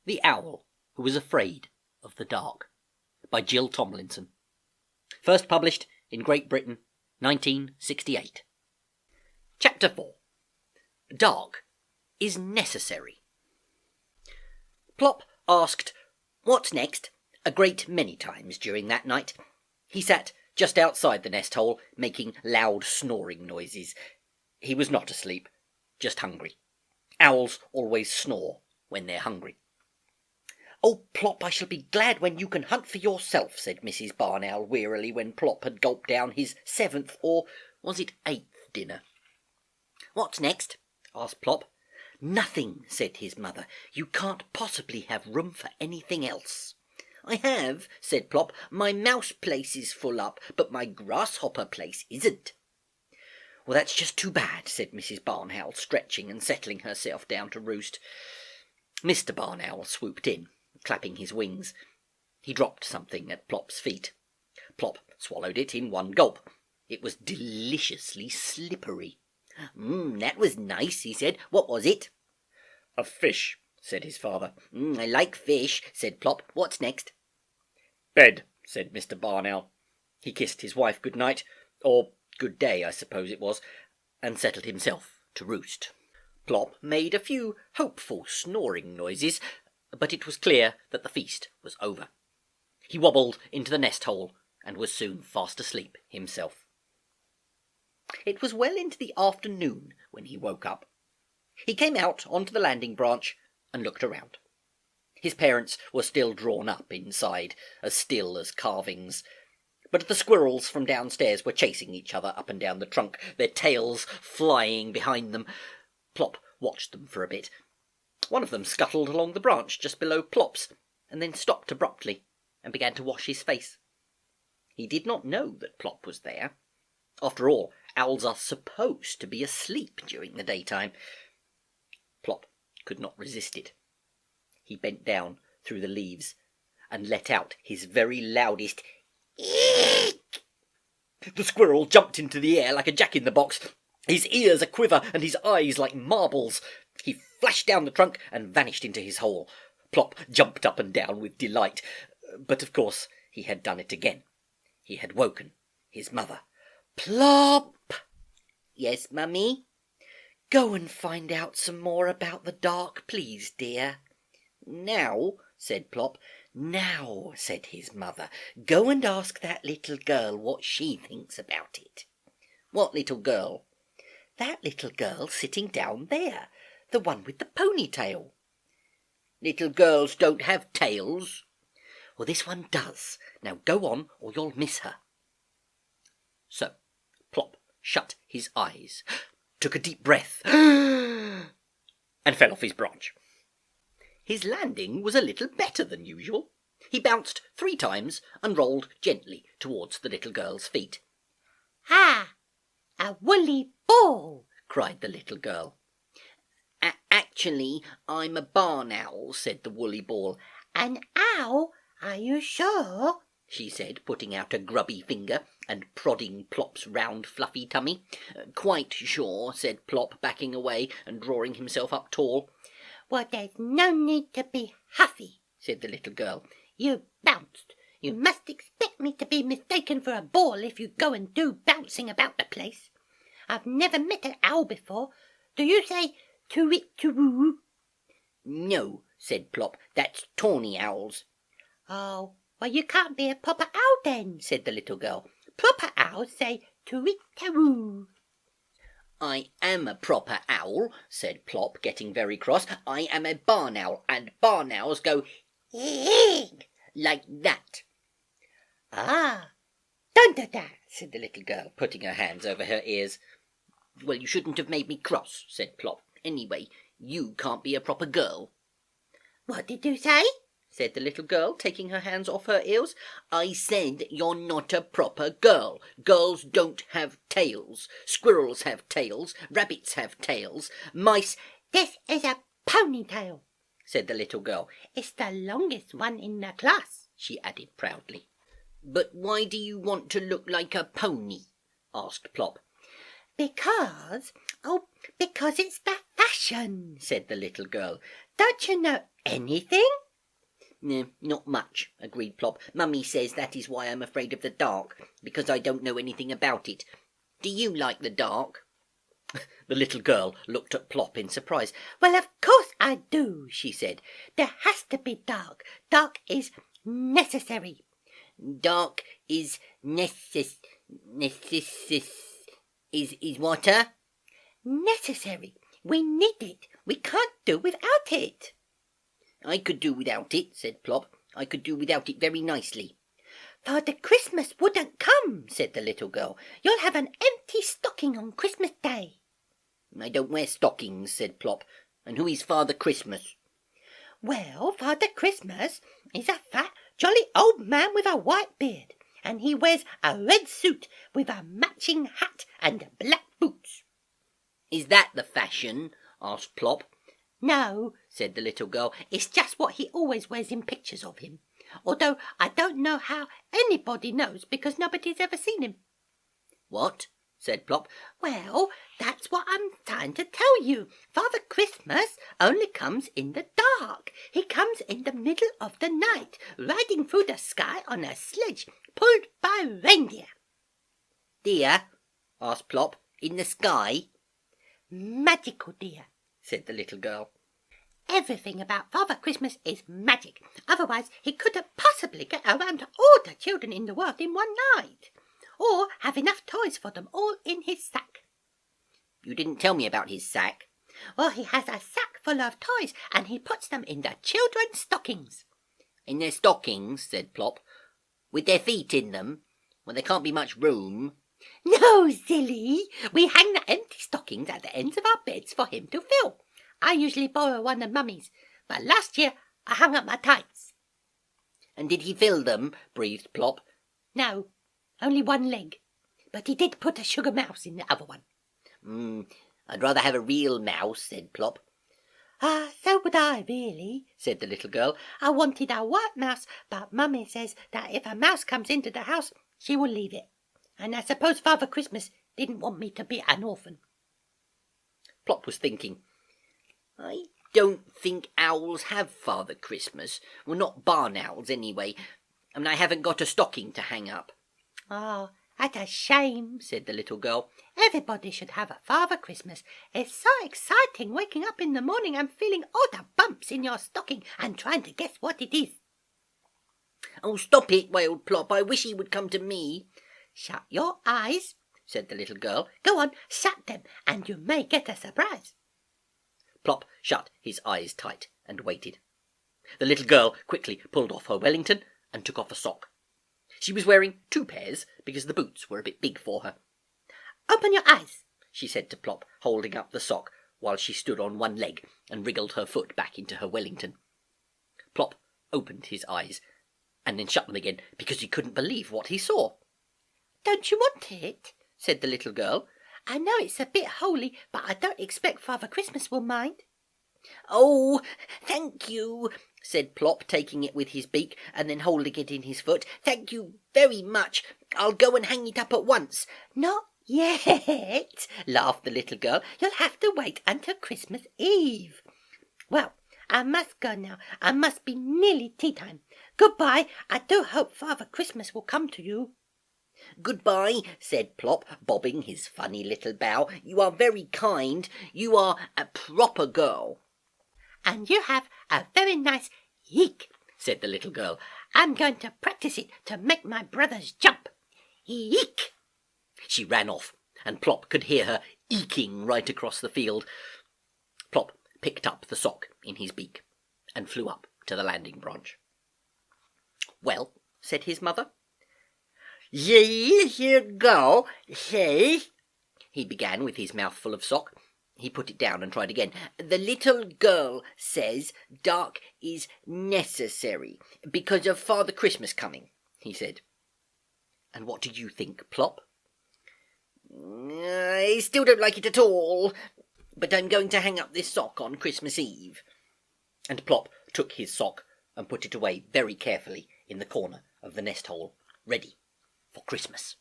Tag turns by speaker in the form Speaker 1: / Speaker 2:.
Speaker 1: The Owl Who Was Afraid of the Dark, by Jill Tomlinson. First published in Great Britain, 1968. Chapter 4. Dark is Necessary. Plop asked, "What's next?" a great many times during that night. He sat just outside the nest hole, making loud snoring noises. He was not asleep, just hungry. Owls always snore when they're hungry. "Oh, Plop, I shall be glad when you can hunt for yourself," said Mrs. Barn Owl wearily when Plop had gulped down his 7th, or was it 8th, dinner. "What's next?" asked Plop. "Nothing," said his mother. "You can't possibly have room for anything else." "I have," said Plop. "My mouse place is full up, but my grasshopper place isn't." "Well, that's just too bad," said Mrs. Barn Owl, stretching and settling herself down to roost. Mr. Barn Owl swooped in, clapping his wings. He dropped something at Plop's feet. Plop swallowed it in one gulp. It was deliciously slippery. "That was nice," he said. "What was it?" "A fish," said his father. "I like fish," said Plop. "What's next?" "Bed," said Mr. Barn Owl. He kissed his wife good night, or good day, I suppose it was, and settled himself to roost. Plop made a few hopeful snoring noises, but it was clear that the feast was over. He wobbled into the nest hole and was soon fast asleep himself. It was well into the afternoon when he woke up. He came out onto the landing branch and looked around. His parents were still drawn up inside, as still as carvings, but the squirrels from downstairs were chasing each other up and down the trunk, their tails flying behind them. Plop watched them for a bit. One of them scuttled along the branch just below Plop's, and then stopped abruptly and began to wash his face. He did not know that Plop was there. After all, owls are supposed to be asleep during the daytime. Plop could not resist it. He bent down through the leaves and let out his very loudest "eek." The squirrel jumped into the air like a jack-in-the-box, his ears a-quiver and his eyes like marbles. He flashed down the trunk and vanished into his hole. Plop jumped up and down with delight, but of course he had done it again. He had woken his mother. "Plop!" "Yes, Mummy?" "Go and find out some more about the dark, please, dear." "Now?" said Plop. "Now," said his mother. "Go and ask that little girl what she thinks about it." "What little girl?" "That little girl sitting down there, the one with the ponytail." "Little girls don't have tails." "Well, this one does. Now go on, or you'll miss her." So Plop shut his eyes, took a deep breath, and fell off his branch. His landing was a little better than usual. He bounced 3 times and rolled gently towards the little girl's feet. "Ah, a woolly ball!" cried the little girl. "Actually, I'm a barn owl," said the woolly ball. "An owl? Are you sure?" she said, putting out a grubby finger and prodding Plop's round fluffy tummy. "Quite sure," said Plop, backing away and drawing himself up tall. "Well, there's no need to be huffy," said the little girl. "You bounced. You must expect me to be mistaken for a ball if you go and do bouncing about the place. I've never met an owl before. Do you say to-wit-to-woo?" "No," said Plop. "That's tawny owls." "Oh, well, you can't be a proper owl then," said the little girl. "Proper owls say to-wit-to-woo." "I am a proper owl," said Plop, getting very cross. "I am a barn owl, and barn owls go eek like that." "Ah, don't do that," said the little girl, putting her hands over her ears. "Well, you shouldn't have made me cross," said Plop. "Anyway, you can't be a proper girl." "What did you say?" said the little girl, taking her hands off her ears. "I said you're not a proper girl. Girls don't have tails. Squirrels have tails. Rabbits have tails. Mice—" "This is a ponytail," said the little girl. "It's the longest one in the class," she added proudly. "But why do you want to look like a pony?" asked Plop. Because it's the
Speaker 2: fashion, said the little girl. Don't you know anything?
Speaker 1: No, not much, agreed Plop. Mummy says that is why I'm afraid of the dark, because I don't know anything about it. Do you like the dark? The little girl looked at Plop in surprise.
Speaker 2: Well, of course I do, she said. There has to be dark. Dark is necessary.
Speaker 1: Dark is is water?
Speaker 2: Necessary. We need it. We can't do without it.
Speaker 1: I could do without it, said Plop. I could do without it very nicely.
Speaker 2: Father Christmas wouldn't come, said the little girl. You'll have an empty stocking on Christmas Day.
Speaker 1: I don't wear stockings, said Plop. And who is Father Christmas?
Speaker 2: Well, Father Christmas is a fat, jolly old man with a white beard, and he wears a red suit with a matching hat and black boots.
Speaker 1: Is that the fashion? Asked Plop.
Speaker 2: No, said the little girl, it's just what he always wears in pictures of him, although I don't know how anybody knows because nobody's ever seen him.
Speaker 1: What? Said Plop.
Speaker 2: Well, that's what I'm trying to tell you. Father Christmas only comes in the dark. He comes in the middle of the night, riding through the sky on a sledge pulled by reindeer.
Speaker 1: Deer? Asked Plop. In the sky?
Speaker 2: Magical deer, said the little girl. Everything about Father Christmas is magic. Otherwise he couldn't possibly get around to all the children in the world in one night, or have enough toys for them all in his sack.
Speaker 1: You didn't tell me about his sack.
Speaker 2: Well, he has a sack full of toys, and he puts them in the children's stockings.
Speaker 1: In their stockings, said Plop, with their feet in them? Well, there can't be much room.
Speaker 2: No, silly. We hang the empty stockings at the ends of our beds for him to fill. I usually borrow one of Mummy's, but last year I hung up my tights.
Speaker 1: And did he fill them? Breathed Plop.
Speaker 2: No, only one leg, but he did put a sugar mouse in the other one.
Speaker 1: I'd rather have a real mouse, said Plop.
Speaker 2: So would I, really, said the little girl. I wanted a white mouse, but Mummy says that if a mouse comes into the house, she will leave it. And I suppose Father Christmas didn't want me to be an orphan.
Speaker 1: Plop was thinking, I don't think owls have Father Christmas. Well, not barn owls, anyway. And I haven't got a stocking to hang up.
Speaker 2: Oh, that's a shame, said the little girl. Everybody should have a Father Christmas. It's so exciting waking up in the morning and feeling all the bumps in your stocking and trying to guess what it is.
Speaker 1: Oh, stop it, wailed Plop. I wish he would come to me.
Speaker 2: Shut your eyes, said the little girl. Go on, shut them, and you may get a surprise.
Speaker 1: Plop shut his eyes tight and waited. The little girl quickly pulled off her Wellington and took off a sock. She was wearing 2 pairs because the boots were a bit big for her.
Speaker 2: Open your eyes,
Speaker 1: she said to Plop, holding up the sock while she stood on one leg and wriggled her foot back into her Wellington. Plop opened his eyes and then shut them again because he couldn't believe what he saw.
Speaker 2: Don't you want it? Said the little girl. I know it's a bit holy, but I don't expect Father Christmas will mind.
Speaker 1: Oh, thank you, said Plop, taking it with his beak and then holding it in his foot. Thank you very much. I'll go and hang it up at once.
Speaker 2: Not yet, laughed the little girl. You'll have to wait until Christmas Eve. Well, I must go now. I must be nearly tea time. Goodbye. I do hope Father Christmas will come to you.
Speaker 1: Goodbye, said Plop, bobbing his funny little bow. You are very kind. You are a proper girl.
Speaker 2: And you have a very nice yeek, said the little girl. I'm going to practice it to make my brothers jump. Yeek!
Speaker 1: She ran off, and Plop could hear her eeking right across the field. Plop picked up the sock in his beak and flew up to the landing branch. Well, said his mother.
Speaker 2: Here go, say,
Speaker 1: he began with his mouth full of sock. He put it down and tried again. The little girl says dark is necessary because of Father Christmas coming, he said. And what do you think, Plop? I still don't like it at all, but I'm going to hang up this sock on Christmas Eve. And Plop took his sock and put it away very carefully in the corner of the nest hole, ready for Christmas.